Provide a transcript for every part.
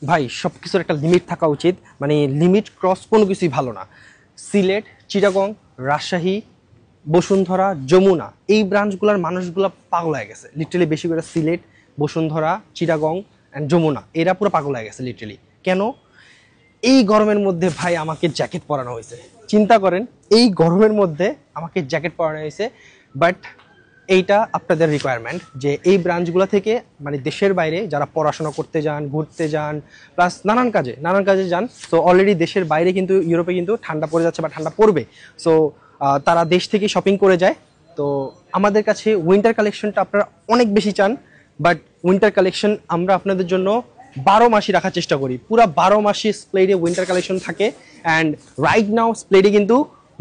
ভাই সব কিছুর একটা লিমিট থাকা উচিত, মানে লিমিট ক্রস কোনো কিছুই ভালো না। সিলেট, চিটাগং, রাজশাহী, বসুন্ধরা, যমুনা, এই ব্রাঞ্চগুলোর মানুষগুলো পাগল হয়ে গেছে লিটারেলি। বেশি করে সিলেট, বসুন্ধরা, চিটাগং অ্যান্ড যমুনা, এরা পুরো পাগল হয়ে গেছে লিটারেলি। কেন? এই গরমের মধ্যে ভাই আমাকে জ্যাকেট পরানো হয়েছে। চিন্তা করেন, এই গরমের মধ্যে আমাকে জ্যাকেট পরানো হয়েছে। বাট এইটা আপনাদের রিকোয়ারমেন্ট যে এই ব্রাঞ্চগুলো থেকে, মানে দেশের বাইরে যারা পড়াশোনা করতে যান, ঘুরতে যান, প্লাস নানান কাজে যান। সো অলরেডি দেশের বাইরে কিন্তু ইউরোপে কিন্তু ঠান্ডা পড়ে যাচ্ছে বা ঠান্ডা পড়বে। সো তারা দেশ থেকে শপিং করে যায়। তো আমাদের কাছে উইন্টার কালেকশনটা আপনারা অনেক বেশি চান, বাট উইন্টার কালেকশন আমরা আপনাদের জন্য 12 মাসই রাখার চেষ্টা করি। পুরো 12 মাসই স্প্লেডে উইন্টার কালেকশন থাকে। অ্যান্ড রাইট নাও স্প্লেডে কিন্তু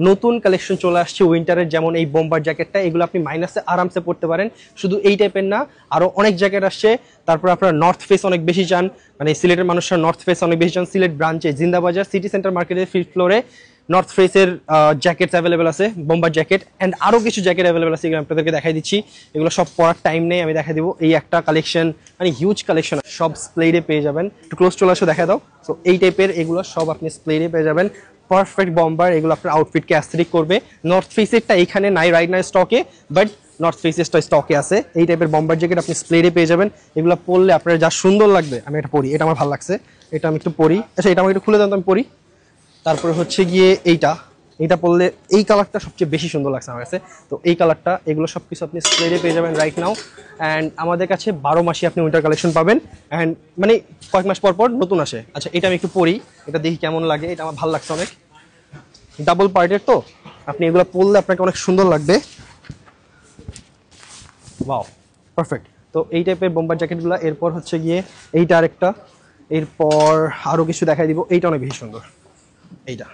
নতুন কালেকশন চলে আসছে উইন্টারের, যেমন এই বোম্বার জ্যাকেটটা, এগুলো আপনি মাইনাসে আরামসে পড়তে পারেন। শুধু এই টাইপের না, আরও অনেক জ্যাকেট আসছে। তারপর আপনারা নর্থ ফেস অনেক বেশি চান, মানে সিলেটের মানুষরা নর্থ ফেস অনেক বেশি চান। সিলেট ব্রাঞ্চে জিন্দাবাজার সিটি সেন্টার মার্কেটের 5th ফ্লোরে নর্থ ফেসের জ্যাকেটস অ্যাভেলেবেল আছে, বোম্বার জ্যাকেট অ্যান্ড আরও কিছু জ্যাকেট অ্যাভেলেবেল আছে। এগুলো আপনাদেরকে দেখাই দিচ্ছি। এগুলো সব পড়ার টাইম নেই, আমি দেখা দিব। এই একটা কালেকশন, মানে হিউজ কালেকশন, সব স্প্লেডে পেয়ে যাবেন। একটু ক্লোজ চলে আসো, দেখা দাও। সো এই টাইপের এগুলো সব আপনি স্প্লেডে পেয়ে যাবেন। পারফেক্ট বম্বার, এগুলো আপনার আউটফিটকে অ্যাস্থেটিক করবে। নর্থ ফেসেরটা এখানে নাই রাইট নাও স্টকে, বাট নর্থ ফেসেসটা স্টকে আছে। এই টাইপের বম্বার জ্যাকেট আপনি স্প্লেডে পেয়ে যাবেন। এগুলো পরলে আপনার যা সুন্দর লাগবে। আমি এটা পরি, এটা আমার ভালো লাগছে, এটা আমি একটু পরি। আচ্ছা, এটা আমাকে একটু খুলে দেন তো, আমি পরি। তারপরে হচ্ছে গিয়ে এইটা পরলে এই কালারটা সবচেয়ে বেশি সুন্দর লাগছে আমার কাছে। তো এই কালারটা, এগুলো সব কিছু আপনি স্প্লেডে পেয়ে যাবেন রাইট নাও। অ্যান্ড আমাদের কাছে 12 মাসই আপনি উইন্টার কালেকশন পাবেন। অ্যান্ড মানে কয়েক মাস পর পর নতুন আসে। আচ্ছা, এটা আমি একটু পরি, এটা দেখি কেমন লাগে। এটা আমার ভালো লাগছে অনেক, ডাবল পার্টের। তো আপনি এগুলো পরলে আপনাকে অনেক সুন্দর লাগবে। Wow, perfect. তো এই টাইপের বোম্বার জ্যাকেটগুলো। এরপর হচ্ছে গিয়ে এইটা আরেকটা, এরপর আরও কিছু দেখাই দিব। এইটা অনেক বেশি সুন্দর, এইটা।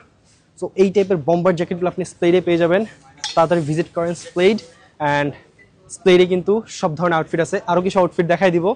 সো এই টাইপের বম্বার জ্যাকেটগুলো আপনি স্প্লেডে পেয়ে যাবেন। তাড়াতাড়ি ভিজিট করেন স্প্লেড। অ্যান্ড স্প্লেডে কিন্তু সব ধরনের আউটফিট আছে। আরও কিছু আউটফিট দেখাই দিব।